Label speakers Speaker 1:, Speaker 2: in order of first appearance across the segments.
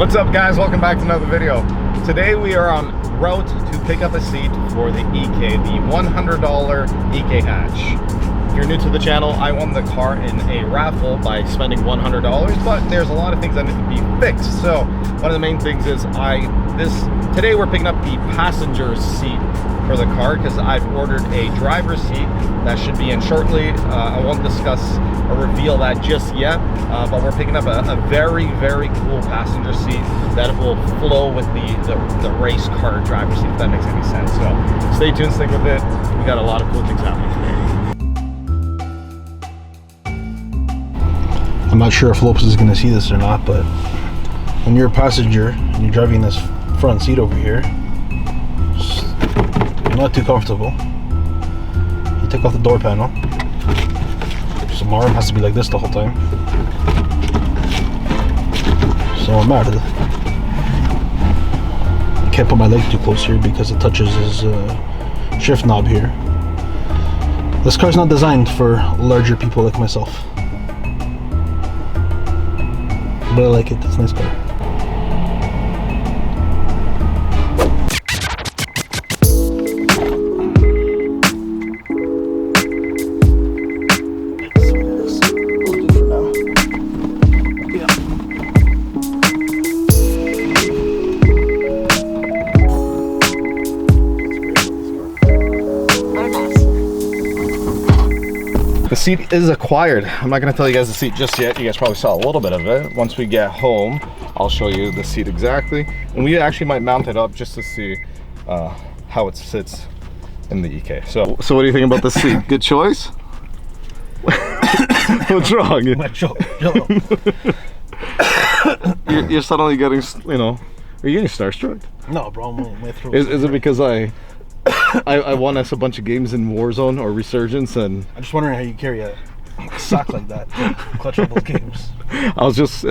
Speaker 1: What's up, guys? Welcome back to another video. Today we are en route to pick up a seat for the EK, the $100 EK hatch. If you're new to the channel, I won the car in a raffle by spending $100, but there's a lot of things that need to be fixed. So one of the main things is today we're picking up the passenger seat for the car because I've ordered a driver's seat that should be in shortly. I won't discuss or reveal that just yet, but we're picking up a very, very cool passenger seat that will flow with the race car driver's seat, if that makes any sense. So stay tuned, stick with it. We got a lot of cool things happening today.
Speaker 2: I'm not sure if Lowpes is going to see this or not, but when you're a passenger and you're driving this front seat over here, it's not too comfortable. You take off the door panel, so my arm has to be like this the whole time. So I'm mad. I can't put my leg too close here because it touches his shift knob here. This car's not designed for larger people like myself. But I like it, it's a nice car.
Speaker 1: The seat is acquired. I'm not going to tell you guys the seat just yet. You guys probably saw a little bit of it. Once we get home, I'll show you the seat exactly. And we actually might mount it up just to see how it sits in the EK. So what do you think about the seat? Good choice? What's wrong? You're suddenly getting, you know, are you getting starstruck?
Speaker 2: No, bro, my throat.
Speaker 1: Is it because I won us a bunch of games in Warzone or Resurgence, and
Speaker 2: I'm just wondering how you carry a sack like that to clutch all those games.
Speaker 1: I was just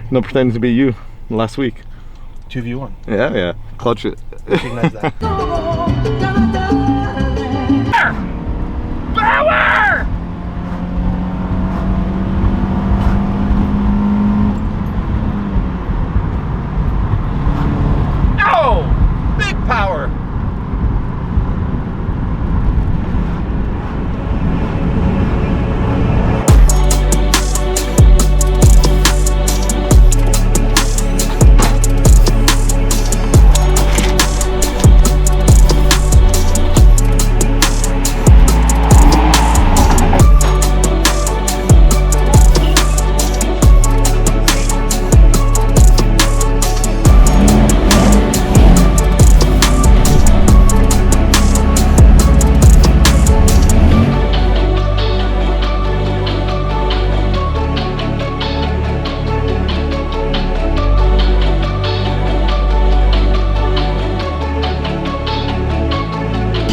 Speaker 1: pretending to be you last week.
Speaker 2: 2v1.
Speaker 1: Yeah, clutch it.
Speaker 2: Recognize that.
Speaker 1: Power! Oh, big power.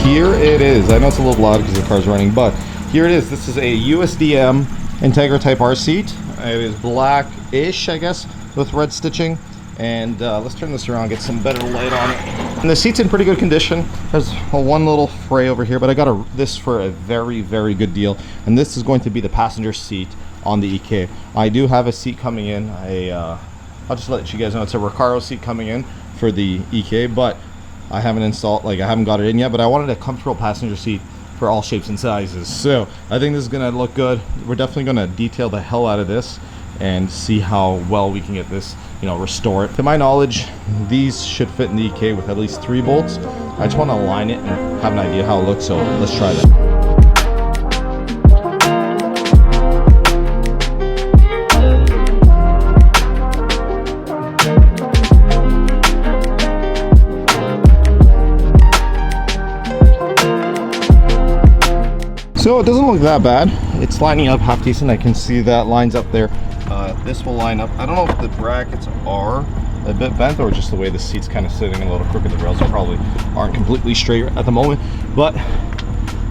Speaker 1: Here it is. I know it's a little loud because the car's running, but here it is. This is a USDM Integra Type R seat. It is black-ish, I guess, with red stitching. And let's turn this around, get some better light on it. And the seat's in pretty good condition. There's one little fray over here, but I got this for a very, very good deal. And this is going to be the passenger seat on the EK. I do have a seat coming in. I'll just let you guys know it's a Recaro seat coming in for the EK, but I haven't got it in yet, but I wanted a comfortable passenger seat for all shapes and sizes. So I think this is gonna look good. We're definitely gonna detail the hell out of this and see how well we can get this, restore it. To my knowledge, these should fit in the EK with at least 3 bolts. I just wanna align it and have an idea how it looks, so let's try that. So it doesn't look that bad. It's lining up half decent. I can see that lines up there. This will line up. I don't know if the brackets are a bit bent or just the way the seat's kind of sitting a little crooked. The rails probably aren't completely straight at the moment, but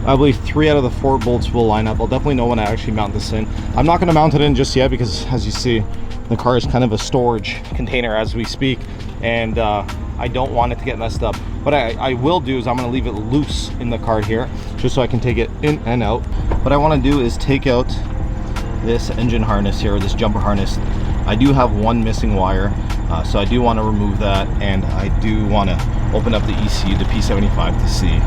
Speaker 1: I believe 3 out of the 4 bolts will line up. I'll definitely know when I actually mount this in. I'm not going to mount it in just yet because, as you see, the car is kind of a storage container as we speak, and I don't want it to get messed up. What I will do is I'm going to leave it loose in the car here just so I can take it in and out. What I want to do is take out this engine harness here, or this jumper harness, I do have one missing wire, so I do want to remove that, and I do want to open up the ECU to P75 to see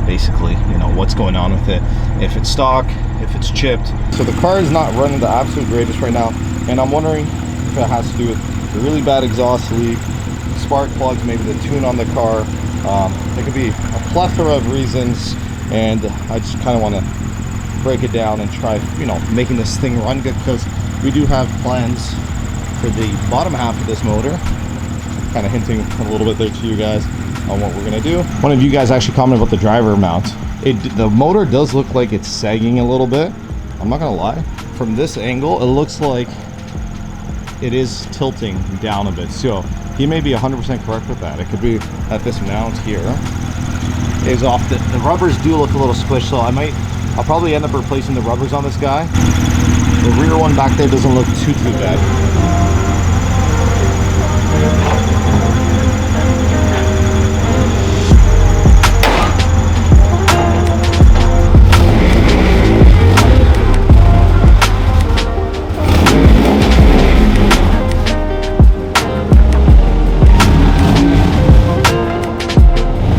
Speaker 1: basically, you know, what's going on with it, if it's stock, if it's chipped. So the car is not running the absolute greatest right now, and I'm wondering if it has to do with a really bad exhaust leak, spark plugs, maybe the tune on the car. It could be a plethora of reasons, and I just kind of want to break it down and try, you know, making this thing run good, because we do have plans for the bottom half of this motor, kind of hinting a little bit there to you guys on what we're gonna do. One of you guys actually commented about the driver mount. The motor does look like it's sagging a little bit. I'm not gonna lie. From this angle, it looks like it is tilting down a bit. So he may be 100% correct with that. It could be that this mount here is off. The rubbers do look a little squished, so I'll probably end up replacing the rubbers on this guy. The rear one back there doesn't look too bad.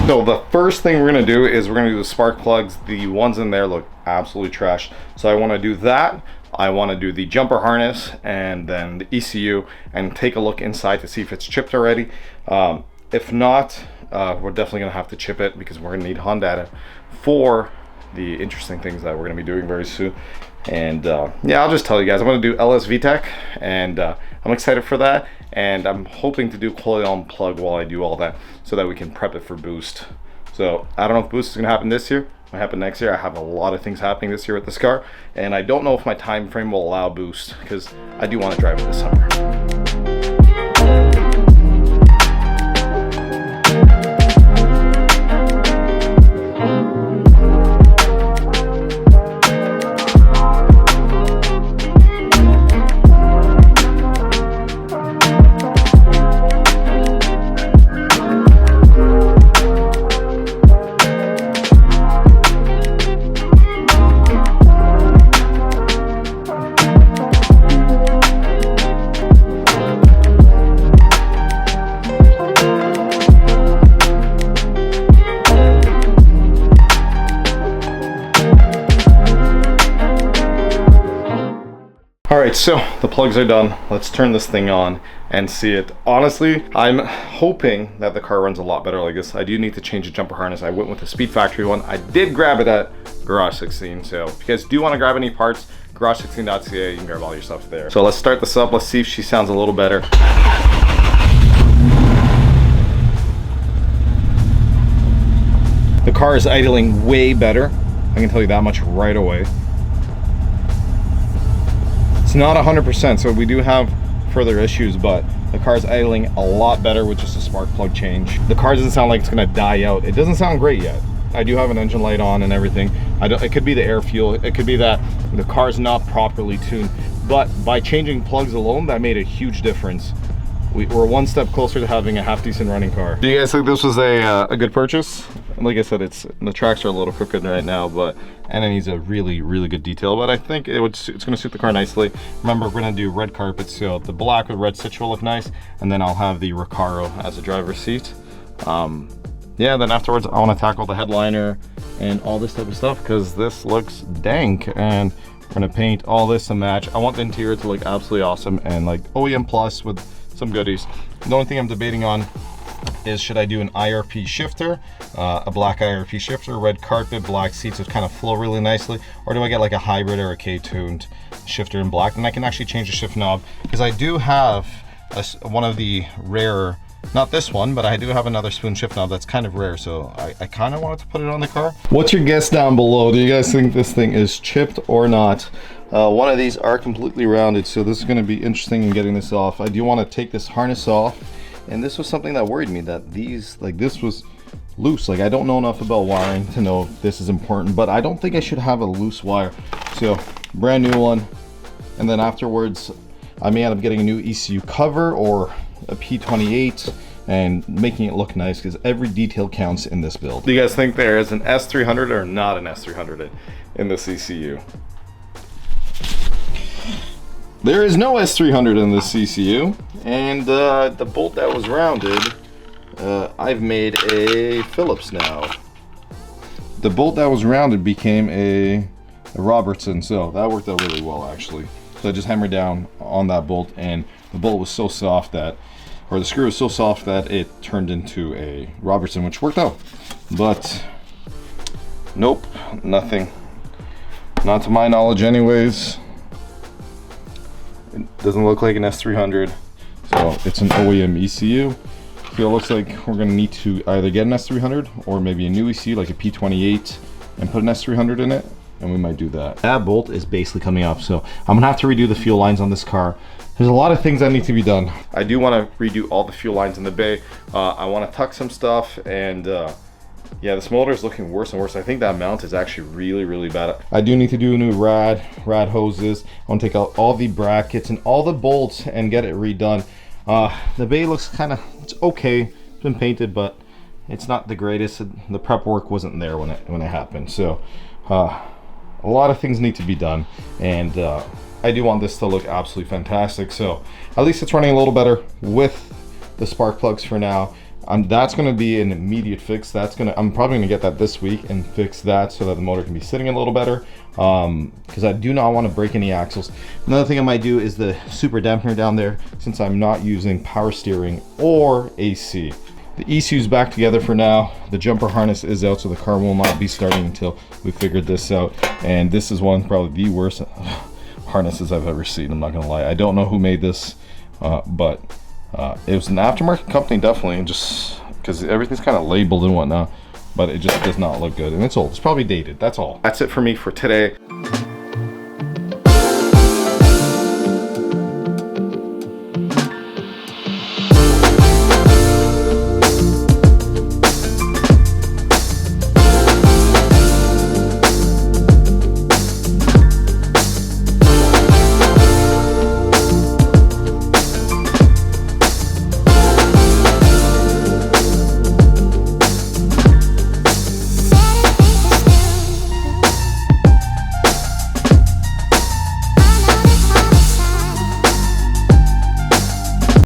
Speaker 1: So the first thing we're gonna do is we're gonna do the spark plugs. The ones in there look absolutely trash. So I wanna do that. I wanna do the jumper harness and then the ECU and take a look inside to see if it's chipped already. If not, we're definitely gonna have to chip it because we're gonna need Honda data for the interesting things that we're gonna be doing very soon. And yeah, I'll just tell you guys, I'm gonna do LS VTEC, and I'm excited for that. And I'm hoping to do quality on plug while I do all that, so that we can prep it for boost. So I don't know if boost is gonna happen this year, might happen next year. I have a lot of things happening this year with this car, and I don't know if my time frame will allow boost, because I do want to drive it this summer. Alright, so the plugs are done. Let's turn this thing on and see it. Honestly, I'm hoping that the car runs a lot better like this. I do need to change the jumper harness. I went with the Speed Factory one. I did grab it at Garage 16, so if you guys do want to grab any parts, garage16.ca, you can grab all your stuff there. So let's start this up. Let's see if she sounds a little better. The car is idling way better. I can tell you that much right away. It's not 100%, so we do have further issues, but the car's idling a lot better with just a spark plug change. The car doesn't sound like it's gonna die out. It doesn't sound great yet. I do have an engine light on and everything. It could be the air fuel. It could be that the car's not properly tuned. But by changing plugs alone, that made a huge difference. We're one step closer to having a half decent running car. Do you guys think this was a good purchase? Like I said, the tracks are a little crooked right now, and it needs a really, really good detail. But I think it's going to suit the car nicely. Remember, we're going to do red carpet, so the black with red stitch will look nice, and then I'll have the Recaro as a driver's seat. Yeah, then afterwards I want to tackle the headliner and all this type of stuff, because this looks dank, and we're going to paint all this to match. I want the interior to look absolutely awesome and like OEM plus with some goodies. The only thing I'm debating on is, should I do an IRP shifter, a black IRP shifter, red carpet, black seats that kind of flow really nicely, or do I get like a hybrid or a K-tuned shifter in black? And I can actually change the shift knob, because I do have one of the rare, not this one, but I do have another spoon shift knob that's kind of rare, so I kind of wanted to put it on the car. What's your guess down below? Do you guys think this thing is chipped or not? One of these are completely rounded, so this is going to be interesting in getting this off. I do want to take this harness off, and this was something that worried me, that this was loose. Like, I don't know enough about wiring to know if this is important, but I don't think I should have a loose wire. So brand new one, and then afterwards I may end up getting a new ECU cover or a P.28 and making it look nice, because every detail counts in this build. Do you guys think there is an S300 or not an S300 in this ECU? There is no S300 in this CCU, and the bolt that was rounded, I've made a Phillips now. The bolt that was rounded became a Robertson, so that worked out really well actually. So I just hammered down on that bolt, and the bolt was so soft that, or the screw was so soft that it turned into a Robertson, which worked out. But nope, nothing. Not to my knowledge anyways. It doesn't look like an S300, so it's an OEM ECU. So it looks like we're gonna need to either get an S300 or maybe a new ECU like a P.28 and put an S300 in it, and we might do that. That bolt is basically coming off, so I'm gonna have to redo the fuel lines on this car. There's a lot of things that need to be done. I do wanna redo all the fuel lines in the bay. I wanna tuck some stuff, and yeah, this motor is looking worse and worse. I think that mount is actually really bad. I do need to do new rad hoses. I want to take out all the brackets and all the bolts and get it redone. The bay looks it's okay. It's been painted, but it's not the greatest. The prep work wasn't there when it happened. So a lot of things need to be done, and I do want this to look absolutely fantastic. So at least it's running a little better with the spark plugs for now. That's going to be an immediate fix. I'm probably going to get that this week and fix that so that the motor can be sitting a little better, because I do not want to break any axles. Another thing I might do is the super dampener down there, since I'm not using power steering or AC. The ECU's back together for now. The jumper harness is out, so the car will not be starting until we figured this out. And this is probably the worst harnesses I've ever seen. I'm not going to lie. I don't know who made this, but it was an aftermarket company, definitely, just because everything's kind of labeled and whatnot, but it just does not look good, and it's old. It's probably dated. That's all. That's it for me for today.